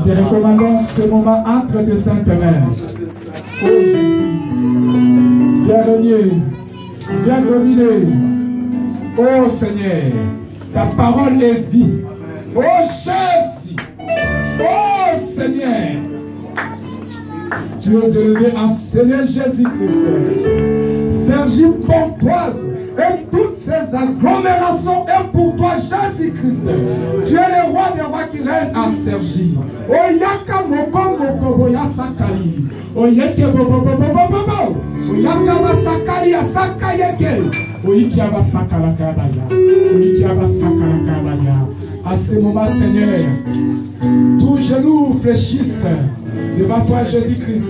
te recommandons ce moment entre tes saintes mains. Oh Jésus, viens régner, viens dominer. Oh Seigneur, ta parole est vie. Oh Jésus, oh Seigneur, tu es élevé en Seigneur Jésus-Christ. Sergi Pontoise et toutes ces agglomérations est pour toi Jésus-Christ. Tu es le roi des rois qui règne en Sergi. Oyaka moko moko boya sakali. Oyeke bobo bobo bobo. Oyaka basakali asakayeke. Oyiki abasakala kabaya. Oyiki abasakala kabaya. À ce moment, Seigneur, tous genoux fléchissent devant toi Jésus-Christ.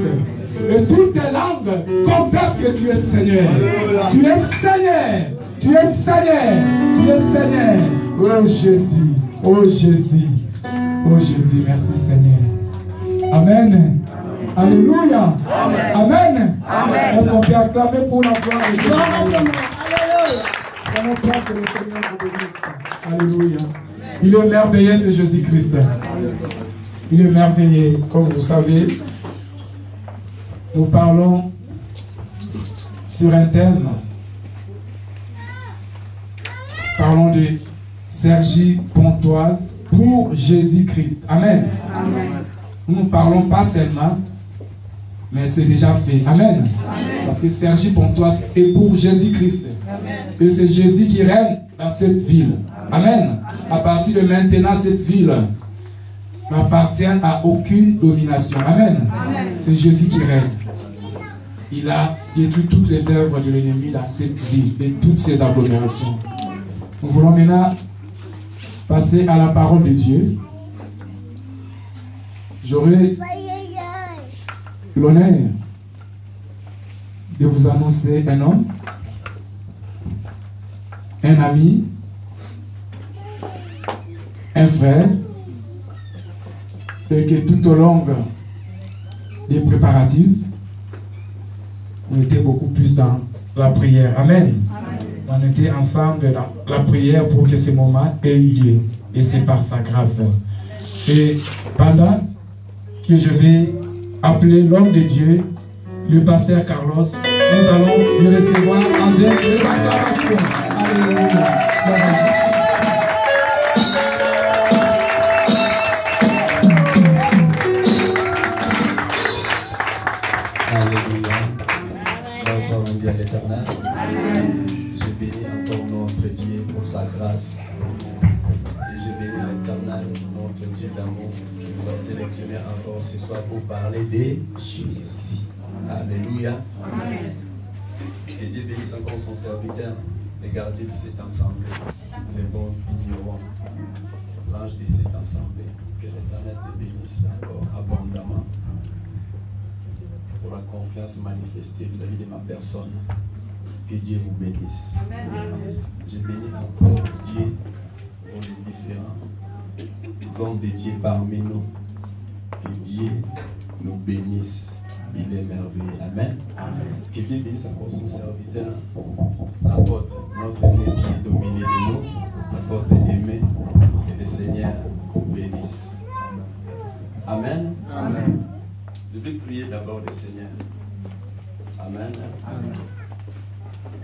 Et toutes tes langues confessent que tu es Seigneur. Tu es Seigneur. Tu es Seigneur. Tu es Seigneur. Oh Jésus. Oh Jésus. Oh Jésus. Merci Seigneur. Amen. Alléluia. Amen. Amen. Est-ce qu'on peut acclamer pour la gloire de Dieu? Alléluia. Il est merveilleux, c'est Jésus-Christ. Il est merveilleux. Comme vous savez, nous parlons sur un thème. Parlons de Sergi Pontoise pour Jésus-Christ. Amen. Amen. Nous ne parlons pas seulement, mais c'est déjà fait. Amen. Amen. Parce que Sergi Pontoise est pour Jésus-Christ. Et c'est Jésus qui règne dans cette ville. Amen. À partir de maintenant, cette ville n'appartient à aucune domination. Amen. C'est Jésus qui règne. Il a détruit toutes les œuvres de l'ennemi dans cette ville et toutes ses agglomérations. Nous voulons maintenant passer à la parole de Dieu. J'aurai l'honneur de vous annoncer un homme, un ami, un frère, et que tout au long des préparatifs, on était beaucoup plus dans la prière. Amen. Amen. On était ensemble dans la prière pour que ce moment ait eu lieu. Et c'est par sa grâce. Et pendant que je vais appeler l'homme de Dieu, le pasteur Carlos, nous allons le recevoir avec les acclamations. Alléluia. À l'Éternel. Je bénis encore notre Dieu pour sa grâce. Et je bénis l'Éternel, notre Dieu d'amour, qui nous a sélectionné encore ce soir pour parler de Jésus. Alléluia. Amen. Que Dieu bénisse encore son serviteur, les gardiens de cette assemblée, les bons vignerons, l'ange de cette assemblée. Que l'Éternel te bénisse encore abondamment pour la confiance manifestée vis-à-vis de ma personne. Que Dieu vous bénisse. Amen. Je bénis encore Dieu pour les différents hommes de Dieu parmi nous. Que Dieu nous bénisse. Il est merveilleux. Amen. Amen. Que Dieu bénisse encore son serviteur, l'apôtre, notre aîné qui est au milieu de nous, l'apôtre aimé, que le Seigneur bénisse. Amen. Amen. Je vais prier d'abord le Seigneur. Amen. Amen.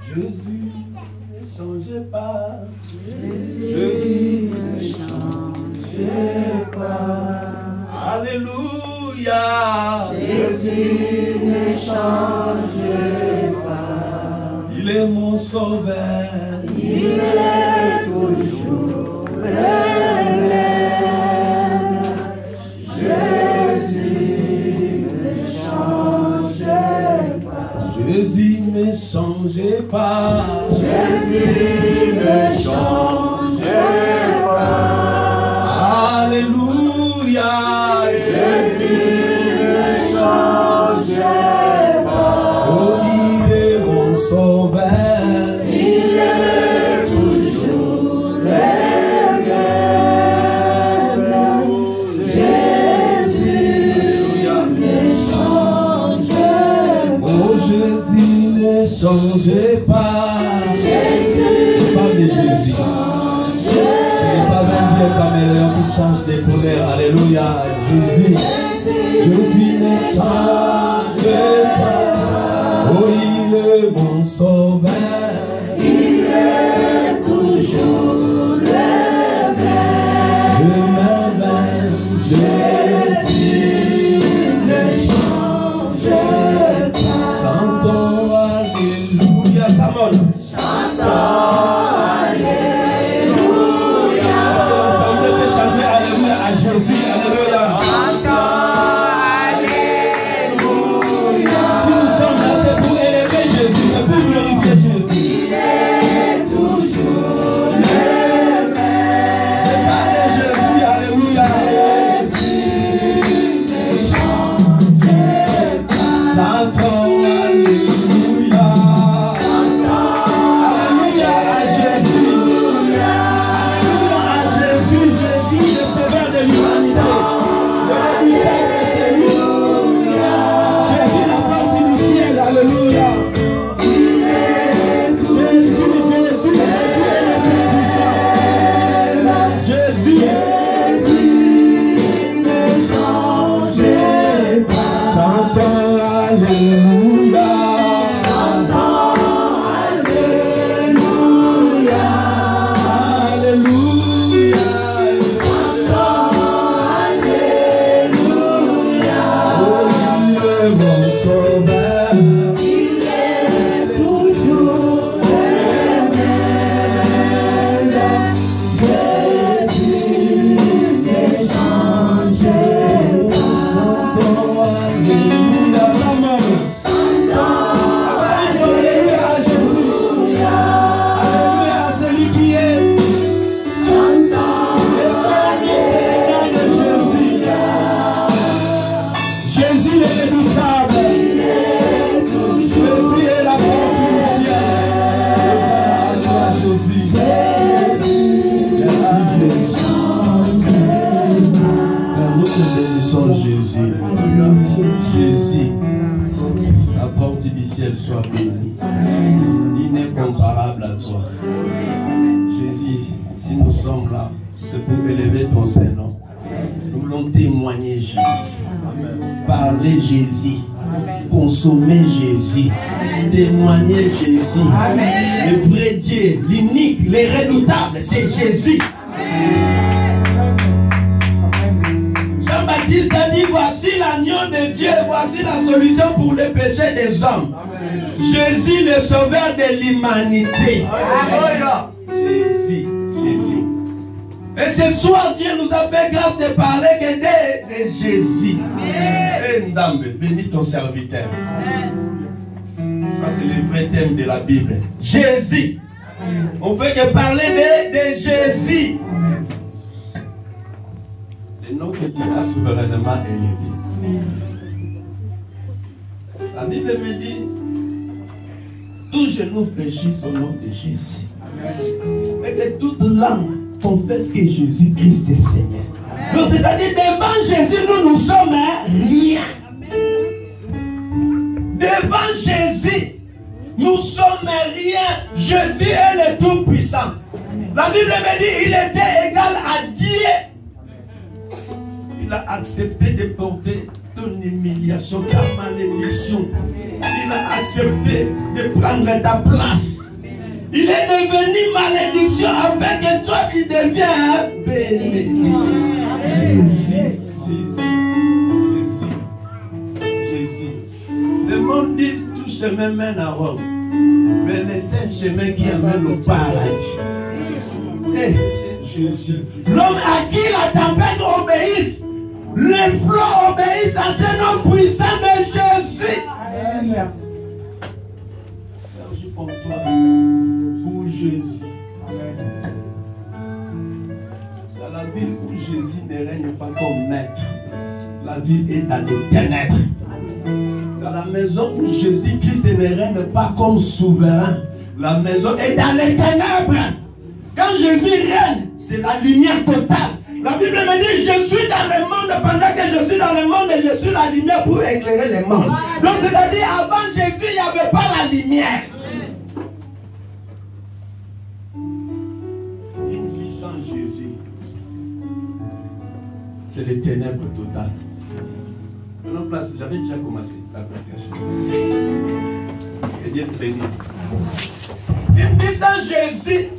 Jésus ne change pas. Jésus ne change pas. Alléluia. Jésus ne change pas. Il est mon sauveur. Il est toujours le même. Jésus ne change pas. Jésus ne change pas. Jésus ne change pas. Alléluia. Jésus ne change pas. Oh, il est mon sauveur. Il est toujours change de couleur. Alléluia. Jésus. Jésus ne change pas. Oh, il est mon sauveur. Il est toujours le même. Jésus ne change pas. Chantons Alléluia. Come on. Chantons Alléluia. Ça vous peut chanter Alléluia à Jésus. Alléluia. Si nous sommes là, c'est pour élever Jésus, c'est pour glorifier Jésus. Il est toujours le même. Je parle de Jésus. Alléluia. Chantons Alléluia. Alléluia à Jésus. Alléluia à Jésus. Jésus, le sauveur de l'humanité. Le véritable Seigneur. Jésus, la porte du ciel. Alléluia. Jésus est le plus puissant. Jésus. Chantons Alléluia. Alléluia. Oh, il est mon sauveur. Chantons Alléluia. Alléluia à Jésus. Alléluia à celui qui est. Le premier, c'est le nom de Jésus. Jésus est redoutable. Jésus est la porte du ciel. Hosanna à Jésus. Merci Jésus. Nous te bénissons Jésus. Jésus, la porte du ciel soit bénie. Il n'est comparable à toi. Jésus, si nous sommes là, c'est pour élever ton Saint-Nom. Nous voulons témoigner Jésus. Parler Jésus. Consommer Jésus. Témoigner Jésus. Le vrai Dieu, l'unique, l'irrédoutable, c'est Jésus. Jean-Baptiste a dit, voici l'agneau de Dieu, voici la solution pour les péchés des hommes. Jésus, le sauveur de l'humanité. Jésus, Jésus. Et ce soir, Dieu nous a fait grâce de parler que de Jésus. Et Ndambe, bénis ton serviteur. Ça, c'est le vrai thème de la Bible. Jésus. On fait que parler de Jésus. Le nom que Dieu a souverainement élevé. La Bible me dit, tout genou fléchisse au nom de Jésus. Et que toute langue confesse que Jésus-Christ est Seigneur. Donc c'est-à-dire devant Jésus, nous sommes rien. Devant Jésus, nous sommes rien. Jésus est le Tout-Puissant. La Bible me dit, il était égal à Dieu. Il a accepté de porter ton humiliation, ta malédiction. Il a accepté de prendre ta place. Il est devenu malédiction afin que toi tu deviens bénédiction. Jésus, Jésus, Jésus, Jésus. Le monde dit tout chemin mène à Rome, mais le seul chemin qui amène au paradis. Hey, Jésus. L'homme à qui la tempête obéisse, les flots obéissent à ce nom puissant de Jésus. Cherche pour toi, pour Jésus. Dans la ville où Jésus ne règne pas comme maître, la ville est dans les ténèbres. Dans la maison où Jésus-Christ ne règne pas comme souverain, la maison est dans les ténèbres. Quand Jésus règne, c'est la lumière totale. La Bible me dit, je suis dans le monde, pendant que je suis dans le monde, je suis la lumière pour éclairer le monde. Donc c'est-à-dire, avant Jésus, il n'y avait pas la lumière. Il vit sans Jésus. c'est les ténèbres totales. Maintenant, place, j'avais déjà commencé la prédication. Que Dieu te bénisse. Une vie sans Jésus,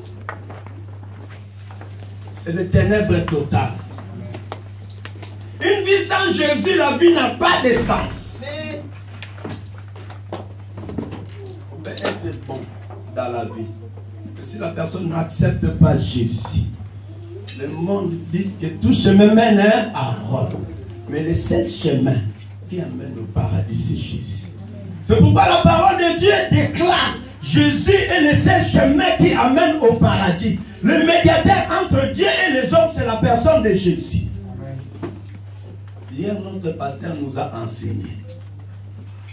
c'est les ténèbres totales. Une vie sans Jésus, la vie n'a pas de sens. On peut être bon dans la vie. Mais si la personne n'accepte pas Jésus, le monde dit que tout chemin mène à Rome. Mais le seul chemin qui amène au paradis, c'est Jésus. C'est pourquoi la parole de Dieu déclare: Jésus est le seul chemin qui amène au paradis. Le médiateur entre Dieu et les hommes, c'est la personne de Jésus. Hier, notre pasteur nous a enseigné.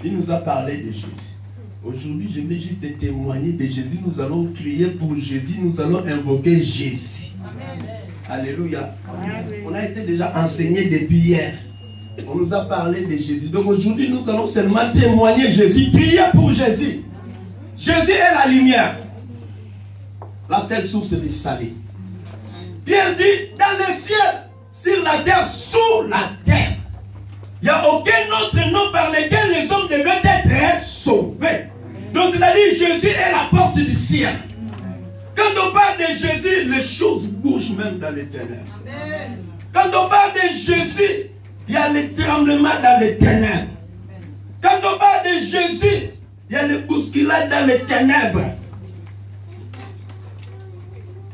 Il nous a parlé de Jésus. Aujourd'hui, je vais juste témoigner de Jésus. Nous allons crier pour Jésus. Nous allons invoquer Jésus. Amen. Alléluia. Amen. On a été déjà enseigné depuis hier. On nous a parlé de Jésus. Donc aujourd'hui, nous allons seulement témoigner Jésus. Crier pour Jésus. Jésus est la lumière. La seule source du salut. Bien dit, dans le ciel, sur la terre, sous la terre. Il n'y a aucun autre nom par lequel les hommes devaient être sauvés. Donc c'est-à-dire Jésus est la porte du ciel. Quand on parle de Jésus, les choses bougent même dans les ténèbres. Quand on parle de Jésus, il y a les tremblements dans les ténèbres. Quand on parle de Jésus, il y a les bousculades dans les ténèbres.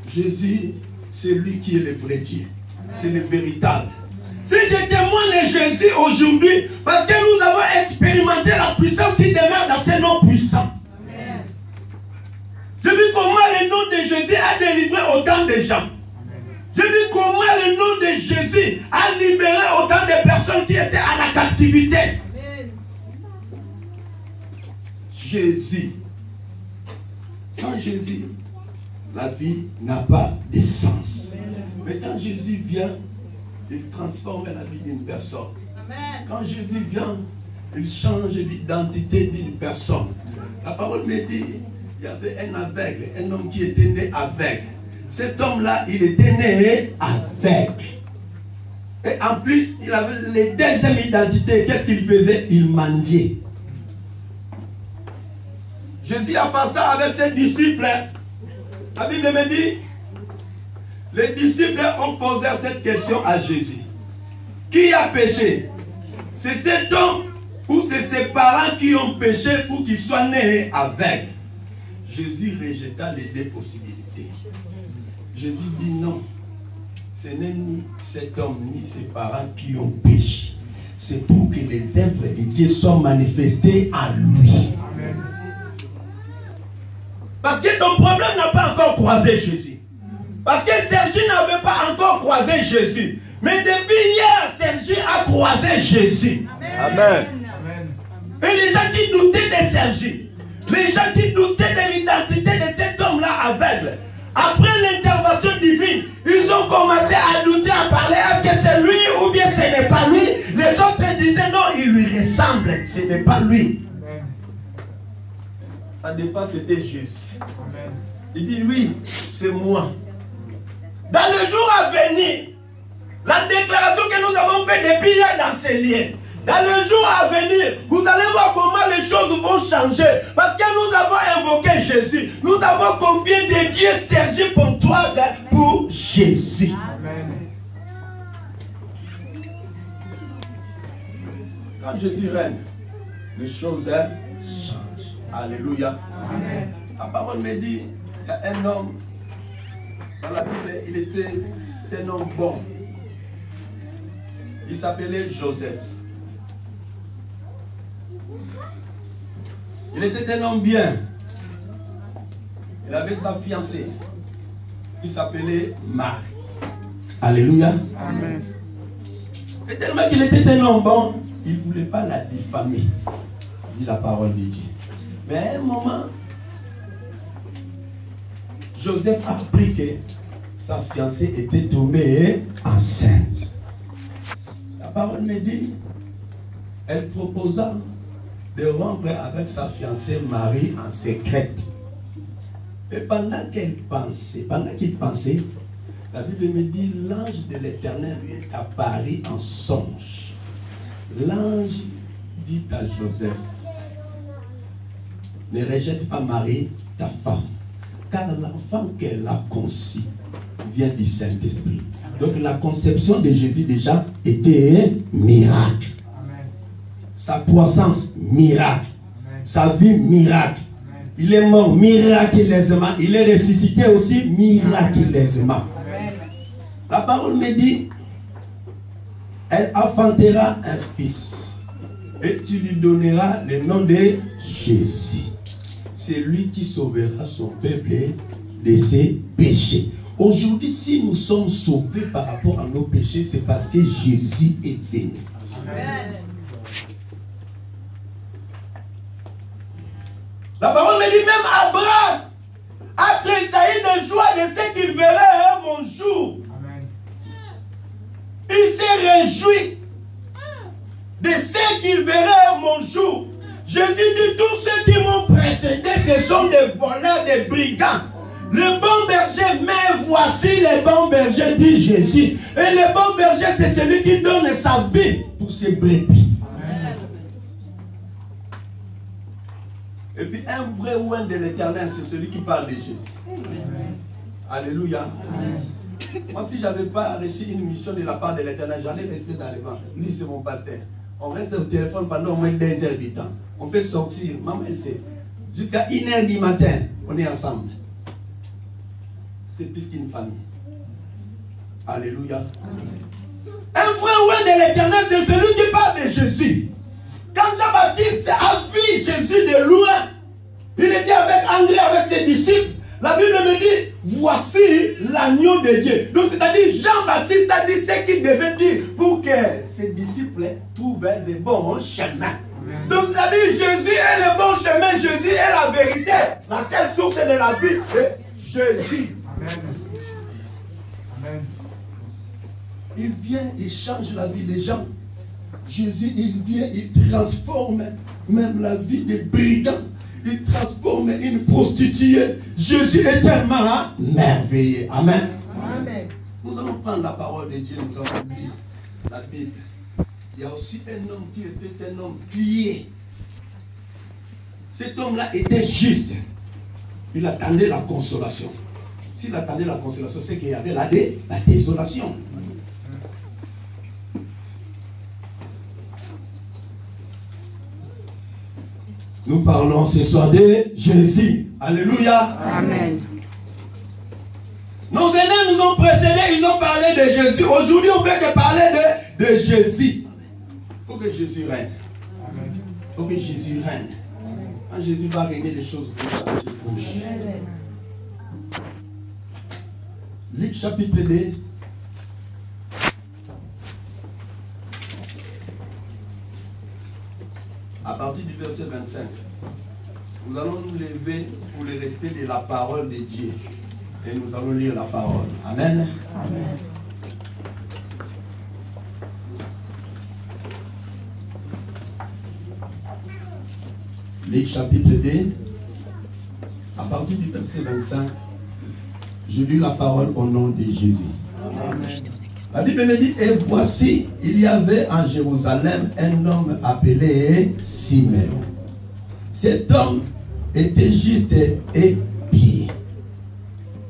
Jésus, c'est lui qui est le vrai Dieu. C'est le véritable. Si je témoigne de Jésus aujourd'hui, parce que nous avons expérimenté la puissance qui demeure dans ces noms puissants. Amen. J'ai vu comment le nom de Jésus a délivré autant de gens. J'ai vu comment le nom de Jésus a libéré autant de personnes qui étaient à la captivité. Amen. Jésus. Sans Jésus, la vie n'a pas de sens. Amen. Mais quand Jésus vient, il transforme la vie d'une personne. Amen. Quand Jésus vient, il change l'identité d'une personne. La parole me dit, il y avait un aveugle, un homme qui était né aveugle. Cet homme-là, il était né aveugle. Et en plus, il avait les deuxième identité. Qu'est-ce qu'il faisait? Il mendiait. Jésus a passé avec ses disciples. La Bible me dit, les disciples ont posé cette question à Jésus. Qui a péché? C'est cet homme ou c'est ses parents qui ont péché pour qu'il soit né aveugle? Jésus rejeta les deux possibilités. Jésus dit non. Ce n'est ni cet homme ni ses parents qui ont péché. C'est pour que les œuvres de Dieu soient manifestées à lui. Amen. Parce que ton problème n'a pas encore croisé Jésus. Parce que Sergi n'avait pas encore croisé Jésus. Mais depuis hier, Sergi a croisé Jésus. Amen. Amen. Et les gens qui doutaient de Sergi, les gens qui doutaient de l'identité de cet homme-là aveugle, après l'intervention divine, ils ont commencé à douter, à parler. Est-ce que c'est lui ou bien ce n'est pas lui? Les autres disaient non, il lui ressemble. Ce n'est pas lui. Ça dépasse, c'était Jésus. Amen. Il dit oui, c'est moi. Dans le jour à venir, la déclaration que nous avons faite depuis hier dans ces liens, dans le jour à venir, vous allez voir comment les choses vont changer. Parce que nous avons invoqué Jésus. Nous avons confié des dieux Sergi Pontoise pour Jésus. Amen. Quand Jésus règne, les choses changent. Alléluia. Amen. La parole me dit, il y a un homme, dans la Bible, il était un homme bon. Il s'appelait Joseph. Il était un homme bien. Il avait sa fiancée. Il s'appelait Marie. Alléluia. Amen. Et tellement qu'il était un homme bon, il ne voulait pas la diffamer, dit la parole de Dieu. Mais à un moment, Joseph a appris que sa fiancée était tombée enceinte. La parole me dit, elle proposa de rompre avec sa fiancée Marie en secret. Et pendant qu'il pensait, La Bible me dit, l'ange de l'Éternel lui est apparu en songe. L'ange dit à Joseph, ne rejette pas Marie, ta femme, car l'enfant qu'elle a conçu vient du Saint-Esprit. Donc la conception de Jésus déjà était un miracle. Amen. Sa croissance, miracle. Amen. Sa vie, miracle. Amen. Il est mort miraculeusement. Il est ressuscité aussi miraculeusement. Amen. La parole me dit, elle enfantera un fils et tu lui donneras le nom de Jésus. C'est lui qui sauvera son peuple de ses péchés. Aujourd'hui, si nous sommes sauvés par rapport à nos péchés, c'est parce que Jésus est venu. Amen. La parole me dit, même Abraham a tressailli de joie de ce qu'il verrait mon jour. Amen. Il s'est réjoui de ce qu'il verrait mon jour. Jésus dit, tous ceux qui m'ont précédé, ce sont des voleurs, des brigands. Le bon berger, mais voici le bon berger, dit Jésus. Et le bon berger, c'est celui qui donne sa vie pour ses brebis. Amen. Et puis un vrai ouen de l'Éternel, c'est celui qui parle de Jésus. Amen. Alléluia. Amen. Moi, si je n'avais pas reçu une mission de la part de l'Éternel, j'allais rester dans le vent. Lui, c'est mon pasteur. On reste au téléphone pendant au moins 2 heures du temps. On peut sortir, maman, elle sait. Jusqu'à 1h du matin, on est ensemble. C'est plus qu'une famille. Alléluia. Un vrai ouen de l'Éternel, c'est celui qui parle de Jésus. Quand Jean-Baptiste a vu Jésus de loin, il était avec André, avec ses disciples. La Bible me dit, voici l'agneau de Dieu. Donc c'est-à-dire, Jean-Baptiste a dit ce qu'il devait dire pour que ses disciples trouvent le bon chemin. Donc c'est-à-dire, Jésus est le bon chemin, Jésus est la vérité. La seule source de la vie, c'est Jésus. Amen. Amen. Il vient, il change la vie des gens. Jésus, il vient, il transforme même la vie des brigands. Il transforme une prostituée. Jésus est tellement merveilleux. Amen. Amen. Nous allons prendre la parole de Dieu, nous allons lire la Bible. Il y a aussi un homme qui était un homme pieux. Cet homme-là était juste. Il attendait la consolation. S'il attendait la consolation, c'est qu'il y avait la désolation. Nous parlons ce soir de Jésus. Alléluia. Amen. Nos aînés nous ont précédés, ils ont parlé de Jésus. Aujourd'hui, on ne fait que parler de Jésus. Il faut que Jésus règne. Il faut que Jésus règne. Quand Jésus va régner, les choses vont changer. Luc chapitre 2. À partir du verset 25, nous allons nous lever pour le respect de la parole de Dieu. Et nous allons lire la parole. Amen. Amen. Luc chapitre 2, à partir du verset 25, je lis la parole au nom de Jésus. Amen. La Bible me dit, et voici, il y avait en Jérusalem un homme appelé Siméon. Cet homme était juste et pieux.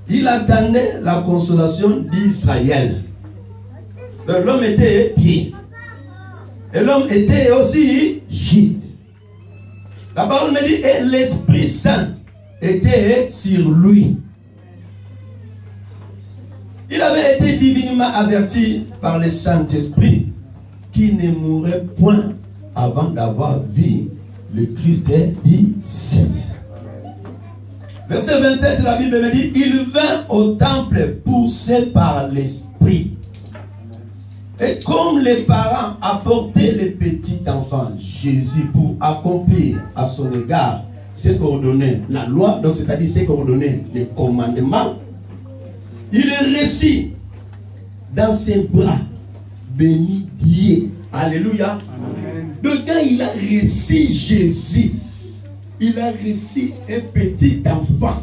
Il attendait la consolation d'Israël. L'homme était pieux. Et l'homme était aussi juste. La parole me dit, et l'Esprit Saint était sur lui. Il avait été divinement averti par le Saint-Esprit qui ne mourrait point avant d'avoir vu le Christ du Seigneur. Verset 27, la Bible me dit, il vint au temple poussé par l'Esprit. Et comme les parents apportaient le petit enfant Jésus pour accomplir à son égard ce qu'ordonnait la loi, donc c'est-à-dire ce qu'ordonnait les commandements, il est reçu dans ses bras, béni Dieu. Alléluia. Amen. Donc quand il a reçu Jésus, il a reçu un petit enfant.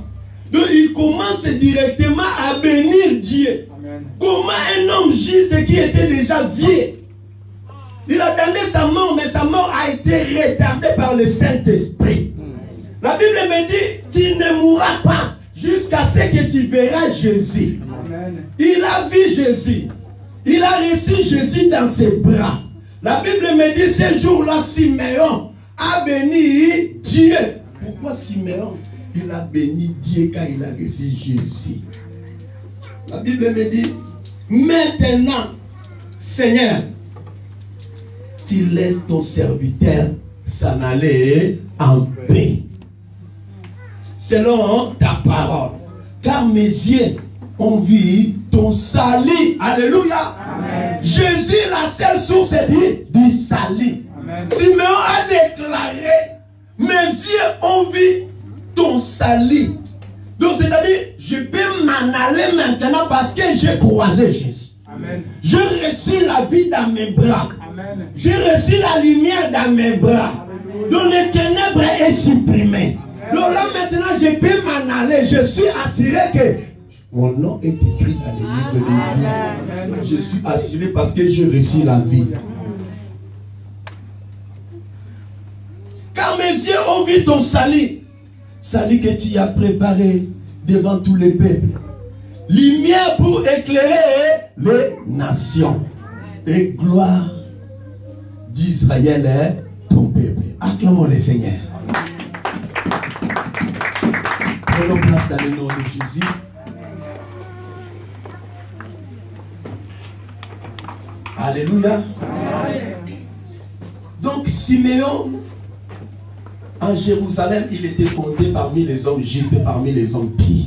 Donc il commence directement à bénir Dieu. Amen. Comment un homme juste qui était déjà vieux, il attendait sa mort, mais sa mort a été retardée par le Saint-Esprit. La Bible me dit, tu ne mourras pas jusqu'à ce que tu verras Jésus. Amen. Il a vu Jésus. Il a reçu Jésus dans ses bras. La Bible me dit, ce jour-là, Siméon a béni Dieu. Pourquoi Siméon, il a béni Dieu quand il a reçu Jésus? La Bible me dit, maintenant, Seigneur, tu laisses ton serviteur s'en aller en paix. Selon ta parole. Car mes yeux ont vu ton salut. Alléluia. Amen. Jésus, la seule source du salut. Simeon a déclaré, mes yeux ont vu ton salut. Donc c'est-à-dire, je peux m'en aller maintenant parce que j'ai croisé Jésus. Amen. J'ai reçu la vie dans mes bras. Amen. J'ai reçu la lumière dans mes bras. Donc les ténèbres est supprimé. Donc là maintenant je peux m'en aller. Je suis assuré que mon nom est écrit dans le livre de vie. Je suis assuré parce que j'ai reçu la vie. Car mes yeux ont vu ton salut. Salut que tu as préparé devant tous les peuples. Lumière pour éclairer les nations. Et gloire d'Israël est ton peuple. Acclamons le Seigneur. Prenons place dans le nom de Jésus. Alléluia. Donc Siméon, en Jérusalem, il était compté parmi les hommes justes, parmi les hommes pieux.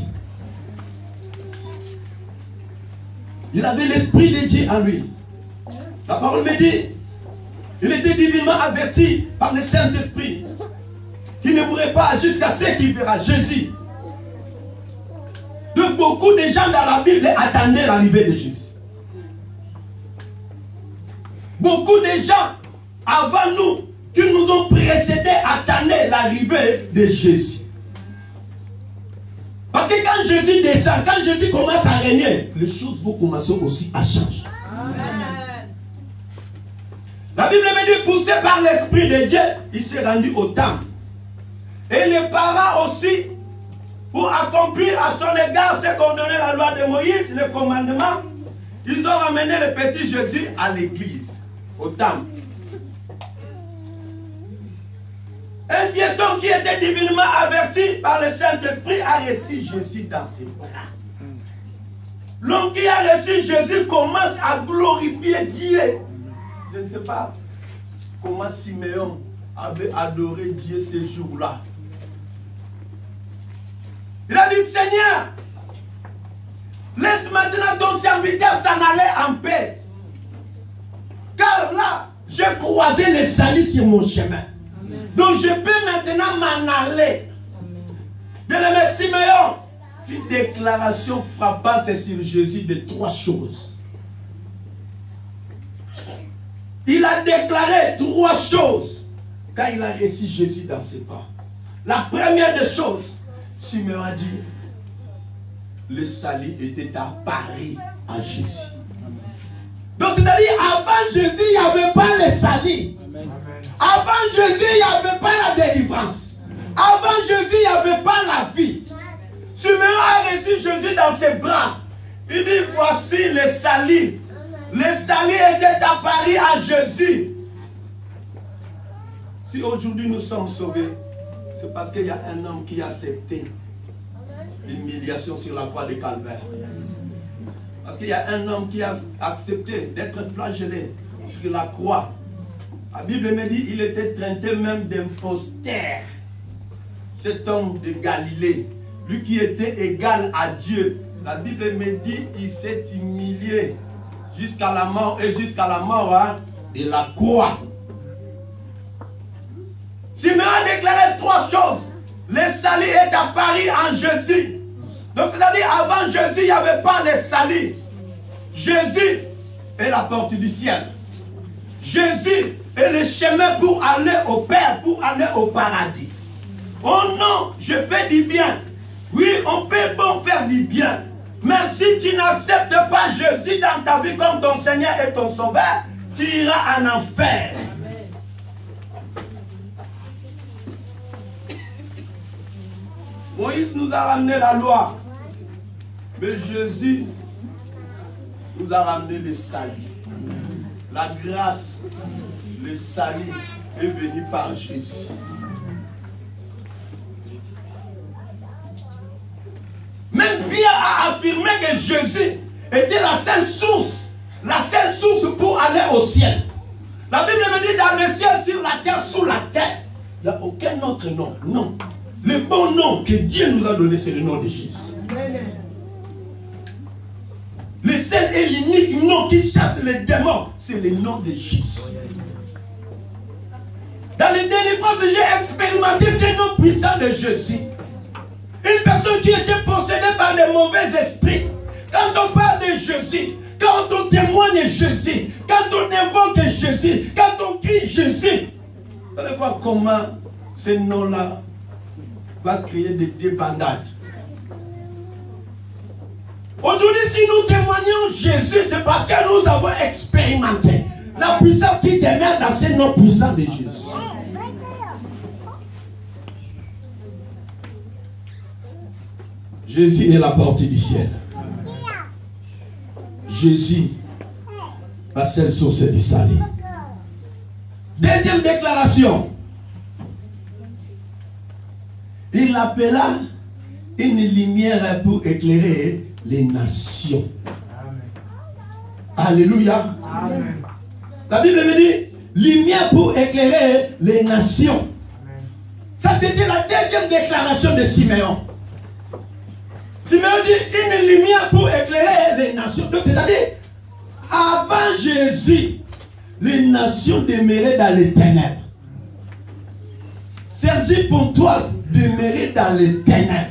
Il avait l'esprit de Dieu en lui. La parole me dit, il était divinement averti par le Saint-Esprit qu'il ne mourrait pas jusqu'à ce qu'il verra Jésus. Donc beaucoup de gens dans la Bible attendaient l'arrivée de Jésus. Beaucoup de gens avant nous qui nous ont précédés attendaient l'arrivée de Jésus. Parce que quand Jésus descend, quand Jésus commence à régner, les choses vont commencer aussi à changer. Amen. La Bible me dit, poussé par l'Esprit de Dieu, il s'est rendu au temple. Et les parents aussi, pour accomplir à son égard ce qu'on donnait la loi de Moïse, le commandement, ils ont ramené le petit Jésus à l'église, au temple. Un piéton qui était divinement averti par le Saint-Esprit a reçu Jésus dans ses bras. L'homme qui a reçu Jésus commence à glorifier Dieu. Je ne sais pas comment Siméon avait adoré Dieu ce jour-là. Il a dit, Seigneur, laisse maintenant ton serviteur s'en aller en paix. Car là, j'ai croisé le salut sur mon chemin. Donc je peux maintenant m'en aller. Bien-aimé Siméon fit une déclaration frappante sur Jésus de 3 choses. Il a déclaré 3 choses quand il a reçu Jésus dans ses bras. La première des choses, Siméon a dit, le salut était apparu à Jésus. Donc c'est-à-dire, avant Jésus, il n'y avait pas le salut. Avant Jésus, il n'y avait pas la délivrance. Avant Jésus, il n'y avait pas la vie. Siméon a reçu Jésus dans ses bras. Il dit, voici le salut. Le salut était apparu à Jésus. Si aujourd'hui nous sommes sauvés, c'est parce qu'il y a un homme qui a accepté l'humiliation sur la croix de Calvaire. Parce qu'il y a un homme qui a accepté d'être flagellé sur la croix. La Bible me dit qu'il était traité même d'imposteur. Cet homme de Galilée, lui qui était égal à Dieu. La Bible me dit qu'il s'est humilié jusqu'à la mort et jusqu'à la mort de la croix. Siméon a déclaré 3 choses. Le salut est apparu en Jésus. Donc c'est-à-dire avant Jésus, il n'y avait pas le salut. Jésus est la porte du ciel. Jésus est le chemin pour aller au Père, pour aller au paradis. Oh non, je fais du bien. Oui, on peut bon faire du bien. Mais si tu n'acceptes pas Jésus dans ta vie comme ton Seigneur et ton Sauveur, tu iras en enfer. Moïse nous a ramené la loi. Mais Jésus nous a ramené le salut. La grâce, le salut est venu par Jésus. Même Pierre a affirmé que Jésus était la seule source pour aller au ciel. La Bible me dit dans le ciel, sur la terre, sous la terre, il n'y a aucun autre nom. Non. Le bon nom que Dieu nous a donné, c'est le nom de Jésus. Le seul et l'unique nom qui chasse les démons, c'est le nom de Jésus. Dans les délivrances, j'ai expérimenté ce nom puissant de Jésus. Une personne qui était possédée par des mauvais esprits. Quand on parle de Jésus, quand on témoigne Jésus, quand on invoque Jésus, quand on crie Jésus, vous allez voir comment ce nom-là va créer des débandades. Aujourd'hui, si nous témoignons Jésus, c'est parce que nous avons expérimenté la puissance qui demeure dans ce nom puissant de Jésus. Jésus est la porte du ciel. Jésus, la seule source du salut. Deuxième déclaration. Il appela une lumière pour éclairer les nations. Amen. Alléluia. Amen. La Bible me dit, lumière pour éclairer les nations. Amen. Ça, c'était la deuxième déclaration de Siméon. Siméon dit, une lumière pour éclairer les nations. Donc, c'est-à-dire, avant Jésus, les nations demeuraient dans les ténèbres. Sergi Pontoise demeurait dans les ténèbres.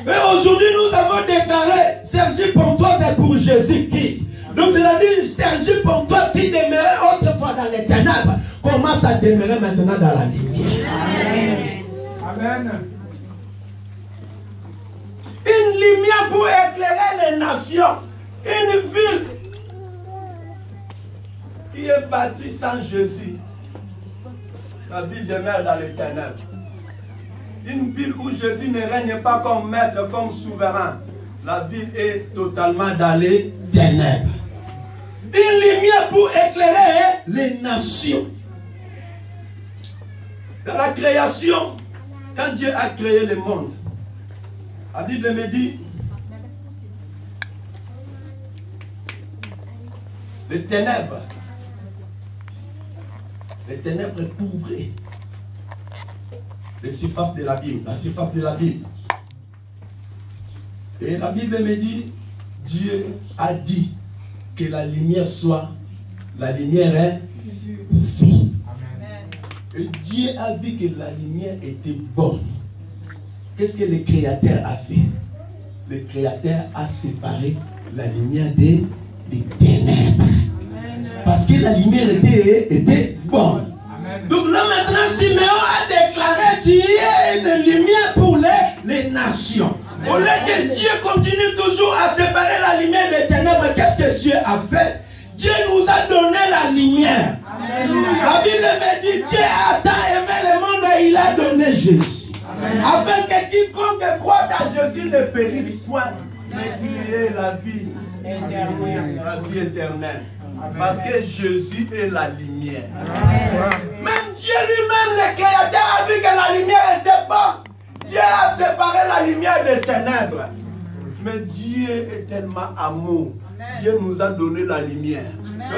Et aujourd'hui, nous avons déclaré Sergi Pontoise est pour Jésus-Christ. Donc, c'est-à-dire, Sergi Pontoise qui demeurait autrefois dans les ténèbres commence à demeurer maintenant dans la lumière. Amen. Amen. Une lumière pour éclairer les nations. Une ville qui est bâtie sans Jésus. La ville demeure dans les ténèbres. Une ville où Jésus ne règne pas comme maître, comme souverain. La ville est totalement dans les ténèbres. Une lumière pour éclairer les nations. Dans la création, quand Dieu a créé le monde, la Bible me dit, les ténèbres couvraient les surfaces de l'abîme, la surface de l'abîme. Et la Bible me dit, Dieu a dit que la lumière soit, la lumière est vie. Et Dieu a vu que la lumière était bonne. Qu'est-ce que le Créateur a fait? Le Créateur a séparé la lumière des ténèbres. Parce que la lumière était bonne. Amen. Donc là maintenant, Siméon a déclaré qu'il y a une lumière pour les nations. Amen. Au lieu que Dieu continue toujours à séparer la lumière des ténèbres, qu'est-ce que Dieu a fait? Dieu nous a donné la lumière. Amen. La Bible me dit, Dieu a tant aimé le monde et il a donné Jésus. Amen. Afin que quiconque croit en Jésus ne périsse point, mais qu'il ait la vie éternelle. La vie éternelle. Amen. Parce que Jésus est la lumière. Amen. Même Dieu lui-même, le Créateur, a vu que la lumière était bonne. Dieu a séparé la lumière des ténèbres. Mais Dieu est tellement amour. Dieu nous a donné la lumière.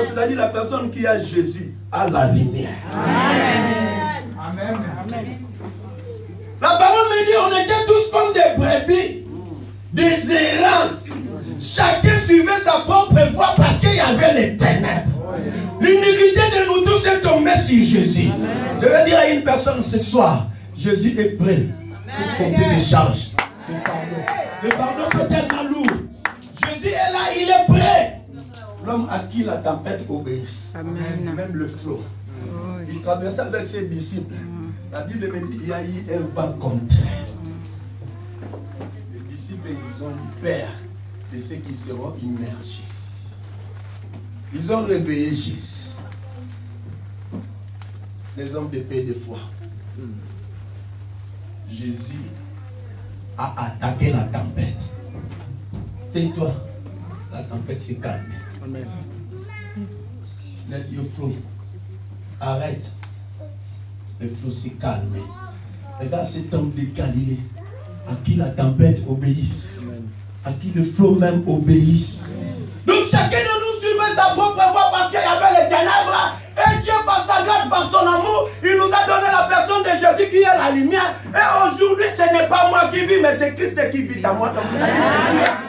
C'est-à-dire la personne qui a Jésus a la lumière. Amen. Amen. Amen. La parole me dit, on était tous comme des brebis, des errants. Chacun suivait sa propre voie parce qu'il y avait les ténèbres. L'iniquité de nous tous est tombée sur Jésus. Amen. Je veux dire à une personne ce soir, Jésus est prêt pour compter les charges. Le pardon c'est tellement lourd. Jésus est là, il est prêt. L'homme à qui la tempête obéit, même le flot. Il traversait avec ses disciples. La Bible me dit qu'il y a eu un vent contraire. Les disciples, ils ont dit, Père, de ceux qui seront immergés. Ils ont réveillé Jésus. Les hommes de paix et de foi. Jésus a attaqué la tempête. Tais-toi, la tempête s'est calmée. Amen. Let your flow. Arrête. Le flot s'est calmé. Regarde cet homme de Galilée à qui la tempête obéisse. Amen. À qui le flot même obéisse. Donc chacun de nous suivait sa propre voie parce qu'il y avait les ténèbres. Et Dieu, par sa grâce, par son amour, il nous a donné la personne de Jésus qui est la lumière. Et aujourd'hui, ce n'est pas moi qui vis, mais c'est Christ qui vit en moi. Donc c'est la lumière.